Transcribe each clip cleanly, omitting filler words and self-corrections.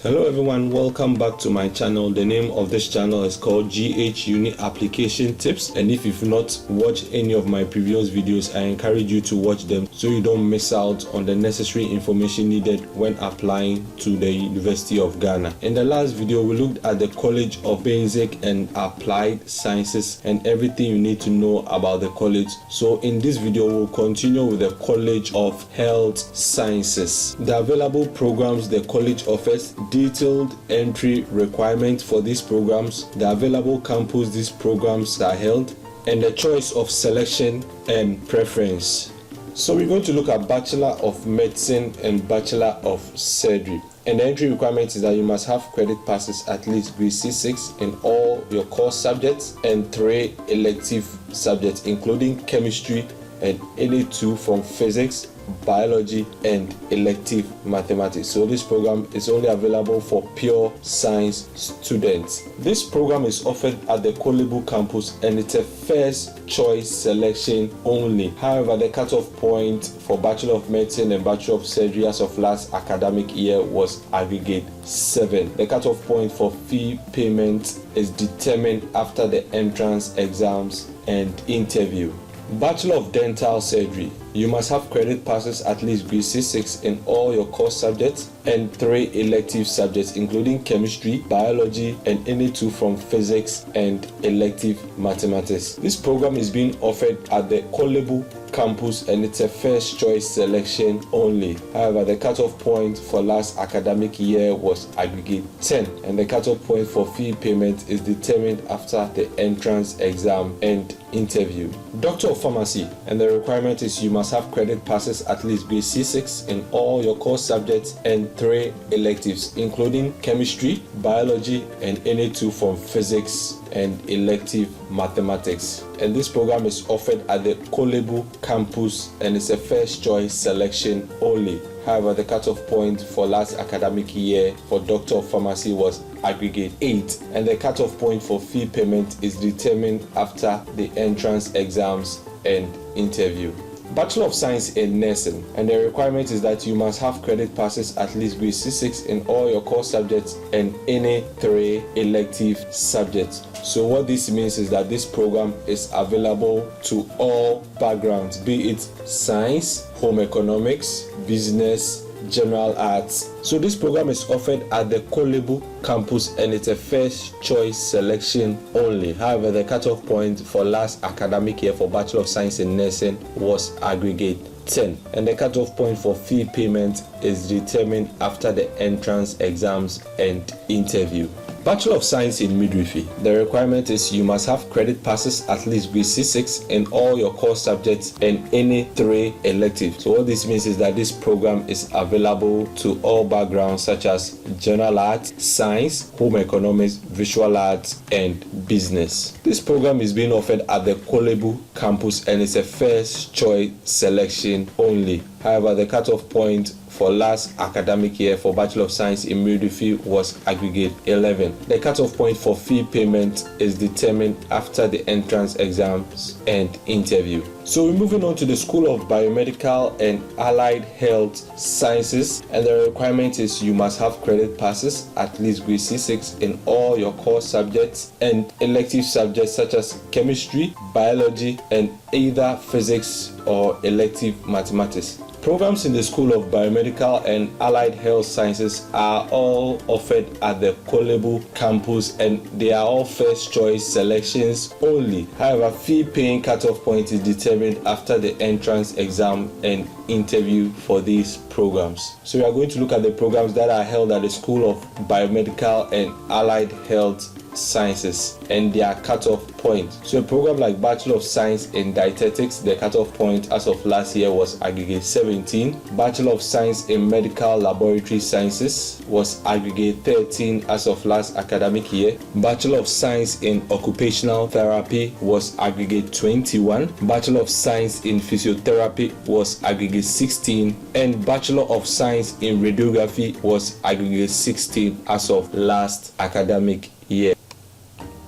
Hello everyone, welcome back to my channel. The name of this channel is called GH Uni Application Tips, and if you've not watched any of my previous videos, I encourage you to watch them so you don't miss out on the necessary information needed when applying to the University of Ghana. In the last video, we looked at the College of Basic and Applied Sciences and everything you need to know about the college. So in this video, we'll continue with the College of Health Sciences. The available programs the college offers, detailed entry requirements for these programs, the available campus these programs are held, and the choice of selection and preference. So we're going to look at Bachelor of Medicine and Bachelor of Surgery. And the entry requirement is that you must have credit passes at least Bsc 6 in all your core subjects and 3 elective subjects including chemistry and any 2 from physics, biology and elective mathematics. So this program is only available for pure science students. This program is offered at the Kolebu campus and it's a first choice selection only. However, the cutoff point for Bachelor of Medicine and Bachelor of Surgery as of last academic year was aggregate 7. The cutoff point for fee payment is determined after the entrance exams and interview. Bachelor of Dental Surgery. You must have credit passes at least Bsc 6 in all your core subjects and 3 elective subjects including chemistry, biology and any 2 from physics and elective mathematics. This program is being offered at the Kolebu campus and it's a first choice selection only. However, the cutoff point for last academic year was aggregate 10 and the cutoff point for fee payment is determined after the entrance exam and interview. Doctor of Pharmacy, and the requirement is you must have credit passes at least Bsc 6 in all your core subjects and 3 electives including chemistry, biology and any 2 from physics and elective mathematics. And this program is offered at the Kolebu campus and it's a first choice selection only. However, the cutoff point for last academic year for Doctor of Pharmacy was aggregate 8 and the cutoff point for fee payment is determined after the entrance exams and interview. Bachelor of Science in Nursing, and the requirement is that you must have credit passes at least Bsc 6 in all your core subjects and any 3 elective subjects. So what this means is that this program is available to all backgrounds, be it science, home economics, business, general arts. So this program is offered at the Kolebu campus and it's a first choice selection only. However, the cutoff point for last academic year for Bachelor of Science in Nursing was aggregate 10 and the cutoff point for fee payment is determined after the entrance exams and interview. Bachelor of Science in Midwifery. The requirement is you must have credit passes at least Bsc 6 in all your core subjects and any 3 electives. So what this means is that this program is available to all backgrounds such as general arts, science, home economics, visual arts and business. This program is being offered at the Kolebu campus and it's a first choice selection only. However, the cutoff point for last academic year for Bachelor of Science in Midwifery was aggregate 11. The cutoff point for fee payment is determined after the entrance exams and interview. So we're moving on to the School of Biomedical and Allied Health Sciences, and the requirement is you must have credit passes at least Bsc 6 in all your core subjects and elective subjects such as chemistry, biology and either physics or elective mathematics. Programs in the School of Biomedical and Allied Health Sciences are all offered at the Kolebu campus and they are all first choice selections only. However, fee paying cutoff point is determined after the entrance exam and interview for these programs. So we are going to look at the programs that are held at the School of Biomedical and Allied Health Sciences and their cutoff point. So a program like Bachelor of Science in Dietetics, the cutoff point as of last year was aggregate 17. Bachelor of Science in Medical Laboratory Sciences was aggregate 13 as of last academic year. Bachelor of Science in Occupational Therapy was aggregate 21. Bachelor of Science in Physiotherapy was aggregate 16 and Bachelor of Science in Radiography was aggregate 16 as of last academic year.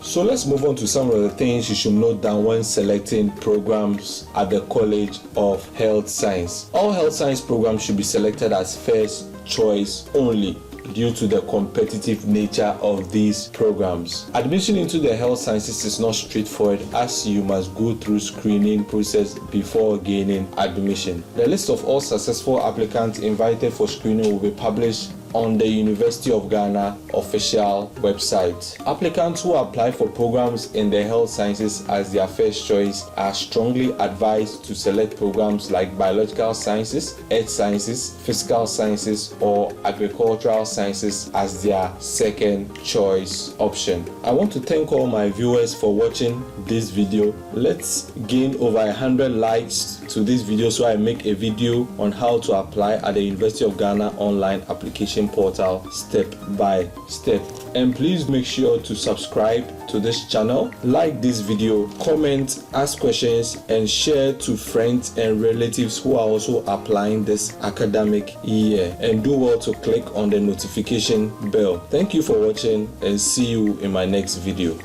So let's move on to some of the things you should note down when selecting programs at the College of Health Science. All health science programs should be selected as first choice only. due to the competitive nature of these programs. Admission into the health sciences is not straightforward, as you must go through screening process before gaining admission. The list of all successful applicants invited for screening will be published on the University of Ghana official website. Applicants who apply for programs in the health sciences as their first choice are strongly advised to select programs like biological sciences, earth sciences, physical sciences, or agricultural sciences as their second choice option. I want to thank all my viewers for watching this video. Let's gain over 100 likes to this video so I make a video on how to apply at the University of Ghana online application portal step by step. And please make sure to subscribe to this channel, like this video, comment, ask questions, and share to friends and relatives who are also applying this academic year. And do well to click on the notification bell. Thank you for watching, and see you in my next video.